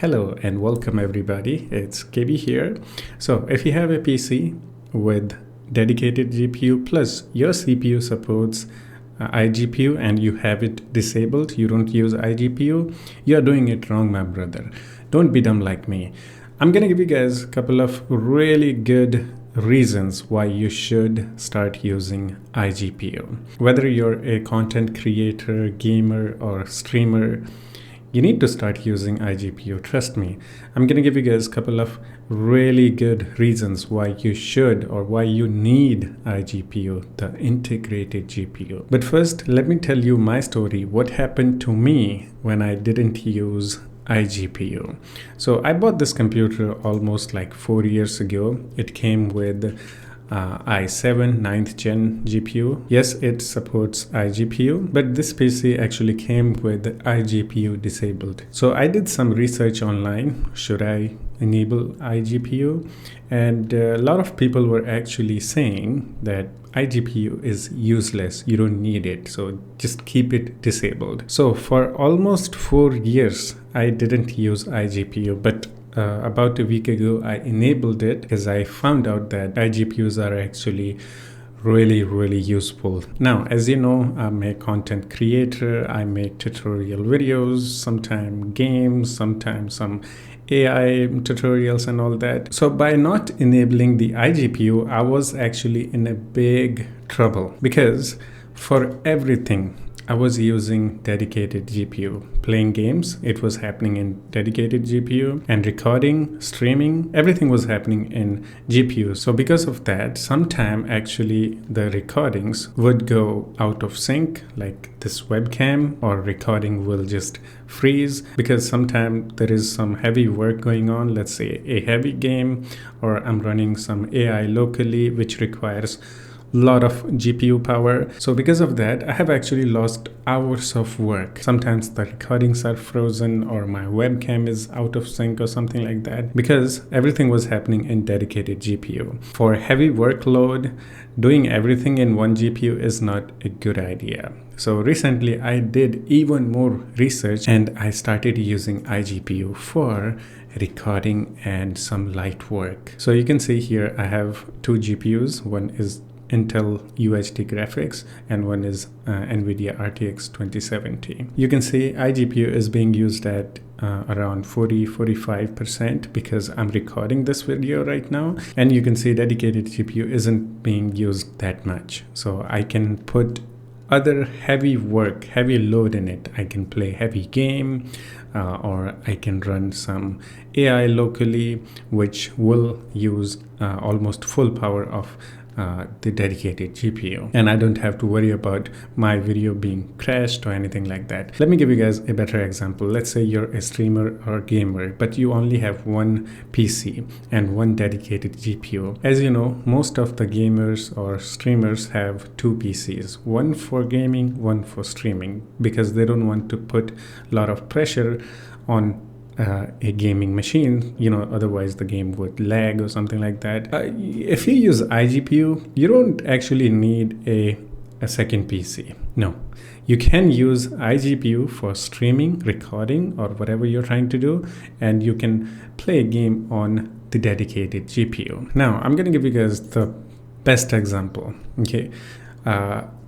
Hello and welcome everybody, it's KB here. So if you have a PC with dedicated GPU plus your CPU supports iGPU and you have it disabled, you don't use iGPU, you're doing it wrong, my brother. Don't be dumb like me. I'm gonna give you guys a couple of really good reasons why you should start using iGPU. Whether you're a content creator, gamer, or streamer, you need to start using iGPU. Trust me. I'm going to give you guys a couple of really good reasons why you should or why you need iGPU, the integrated GPU. But first, let me tell you my story. What happened to me when I didn't use iGPU. So I bought this computer almost like 4 years ago. It came with i7 9th gen GPU. Yes, it supports iGPU, but this PC actually came with iGPU disabled. So I did some research online. Should I enable iGPU? And a lot of people were actually saying that iGPU is useless. You don't need it. So just keep it disabled. So for almost 4 years, I didn't use iGPU, but about a week ago, I enabled it because I found out that iGPUs are actually really useful. Now, as you know, I'm a content creator. I make tutorial videos, sometimes games, sometimes some AI tutorials and all that. So by not enabling the iGPU, I was actually in a big trouble because for everything, I was using dedicated GPU. Playing games, it was happening in dedicated GPU, and recording, streaming, everything was happening in GPU. So because of that, sometime actually the recordings would go out of sync, like this webcam, or recording will just freeze because sometimes there is some heavy work going on, let's say a heavy game, or I'm running some AI locally, which requires lot of GPU power. So because of that, I have actually lost hours of work. Sometimes the recordings are frozen or my webcam is out of sync or something like that because everything was happening in dedicated GPU. For heavy workload, doing everything in one GPU is not a good idea. So recently I did even more research and I started using iGPU for recording and some light work. So you can see here I have two GPUs. One is Intel UHD graphics and one is NVIDIA RTX 2070. You can see iGPU is being used at around 40-45% because I'm recording this video right now, and you can see dedicated GPU isn't being used that much. So I can put other heavy work, heavy load in it. I can play heavy game or I can run some AI locally, which will use almost full power of the dedicated GPU, and I don't have to worry about my video being crashed or anything like that. Let me give you guys a better example. Let's say you're a streamer or gamer, but you only have one PC and one dedicated GPU. As you know, most of the gamers or streamers have two PCs, one for gaming, one for streaming, because they don't want to put a lot of pressure on a gaming machine, otherwise the game would lag or something like that. If you use iGPU, you don't actually need a second PC. No, you can use iGPU for streaming, recording, or whatever you're trying to do, and you can play a game on the dedicated GPU. Now, I'm going to give you guys the best example. Okay,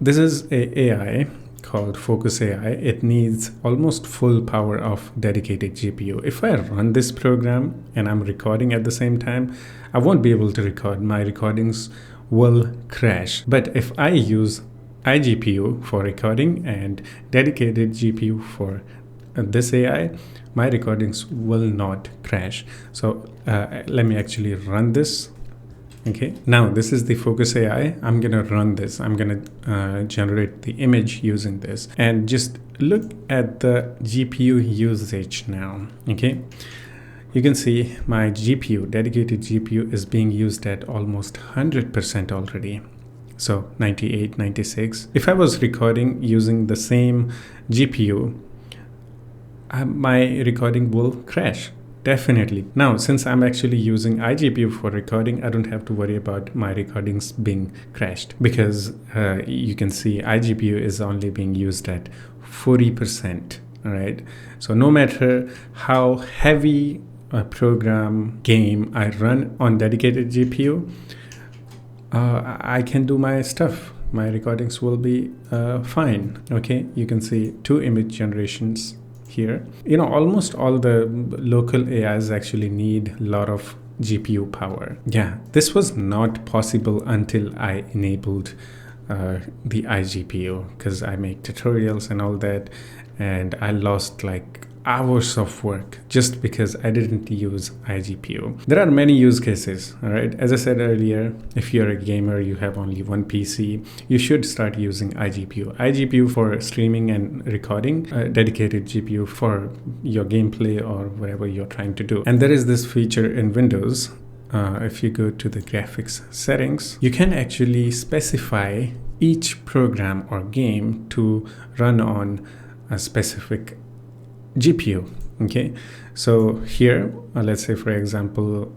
this is a AI called Focus AI. It needs almost full power of dedicated GPU. If I run this program and I'm recording at the same time, I won't be able to record. My recordings will crash. But if I use iGPU for recording and dedicated GPU for this AI, my recordings will not crash. So let me actually run this. Okay, now this is the Focus AI. I'm gonna run this. I'm gonna generate the image using this, and just look at the GPU usage now. Okay, you can see my GPU, dedicated GPU, is being used at almost 100% already. So 98, 96. If I was recording using the same GPU, my recording will crash. Definitely. Now, since I'm actually using iGPU for recording, I don't have to worry about my recordings being crashed because you can see iGPU is only being used at 40% all right? So no matter how heavy a program game I run on dedicated GPU, I can do my stuff. My recordings will be fine. Okay, you can see 2 image generations here. Almost all the local AIs actually need a lot of GPU power. Yeah, this was not possible until I enabled the iGPU, because I make tutorials and all that, and I lost like hours of work just because I didn't use iGPU. There are many use cases, all right? As I said earlier, if you're a gamer, you have only one PC, you should start using iGPU. iGPU for streaming and recording, dedicated GPU for your gameplay or whatever you're trying to do. And there is this feature in Windows. If you go to the graphics settings, you can actually specify each program or game to run on a specific GPU. Okay, so here, let's say for example,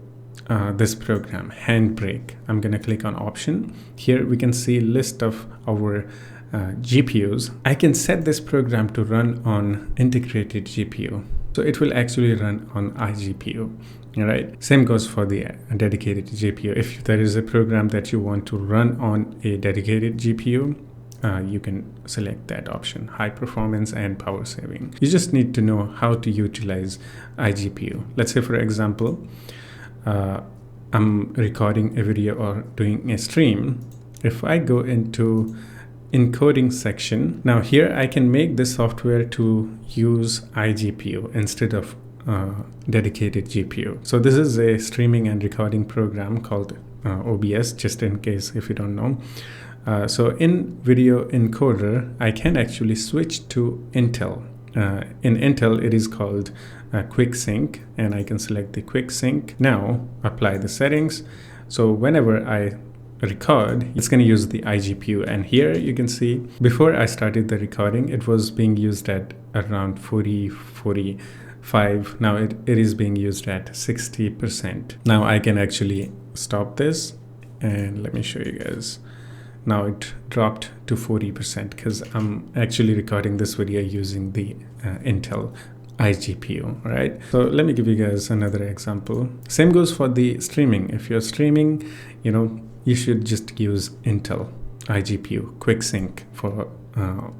this program, Handbrake. I'm gonna click on option. Here we can see list of our GPUs. I can set this program to run on integrated GPU. So it will actually run on iGPU. All right. Same goes for the dedicated GPU. If there is a program that you want to run on a dedicated GPU, you can select that option, high performance and power saving. You just need to know how to utilize iGPU. Let's say, for example, I'm recording a video or doing a stream. If I go into encoding section, now here I can make this software to use iGPU instead of dedicated GPU. So this is a streaming and recording program called OBS, just in case if you don't know. So in video encoder, I can actually switch to Intel. In Intel, it is called Quick Sync, and I can select the Quick Sync. Now apply the settings. So whenever I record, it's going to use the iGPU. And here you can see before I started the recording, it was being used at around 45. Now it is being used at 60%. Now I can actually stop this and let me show you guys. Now it dropped to 40% because I'm actually recording this video using the Intel iGPU, right? So let me give you guys another example. Same goes for the streaming. If you're streaming, you should just use Intel iGPU Quick Sync for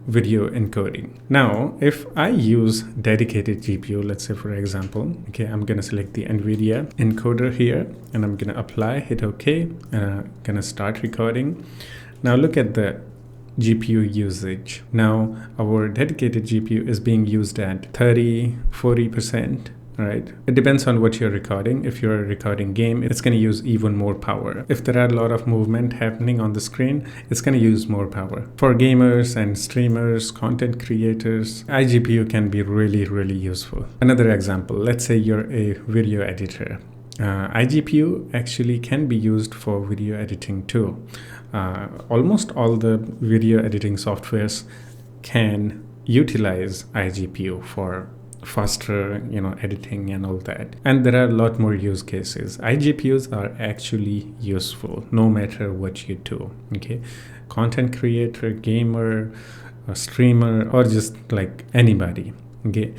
video encoding. Now, if I use dedicated GPU, let's say for example, okay, I'm gonna select the NVIDIA encoder here and I'm gonna apply, hit OK, and I'm gonna start recording. Now look at the GPU usage. Now our dedicated GPU is being used at 30-40%. Right? It depends on what you're recording. If you're a recording game, it's going to use even more power. If there are a lot of movement happening on the screen, it's going to use more power. For gamers and streamers, content creators, iGPU can be really, really useful. Another example, let's say you're a video editor. iGPU actually can be used for video editing too. Almost all the video editing softwares can utilize iGPU for faster editing and all that, and there are a lot more use cases. iGPUs are actually useful no matter what you do. Okay, content creator, gamer, a streamer, or just like anybody. Okay,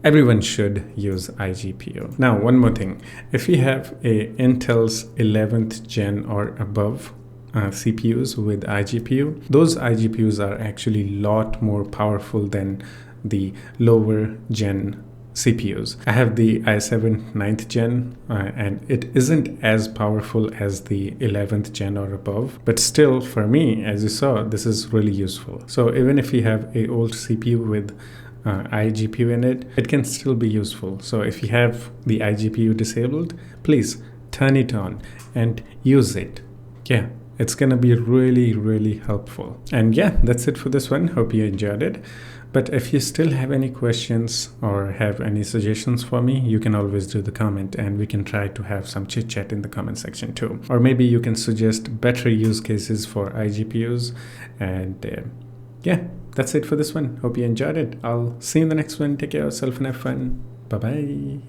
everyone should use iGPU. Now one more thing, if you have a Intel's 11th gen or above CPUs with iGPU, those iGPUs are actually a lot more powerful than the lower gen CPUs. I have the i7 9th gen and it isn't as powerful as the 11th gen or above, but still for me, as you saw, this is really useful. So even if you have a old CPU with iGPU in it, it can still be useful. So if you have the iGPU disabled, please turn it on and use it. Yeah, it's gonna be really, really helpful. And yeah, that's it for this one. Hope you enjoyed it. But if you still have any questions or have any suggestions for me, you can always do the comment and we can try to have some chit chat in the comment section too. Or maybe you can suggest better use cases for iGPUs. And yeah, that's it for this one. Hope you enjoyed it. I'll see you in the next one. Take care of yourself and have fun. Bye-bye.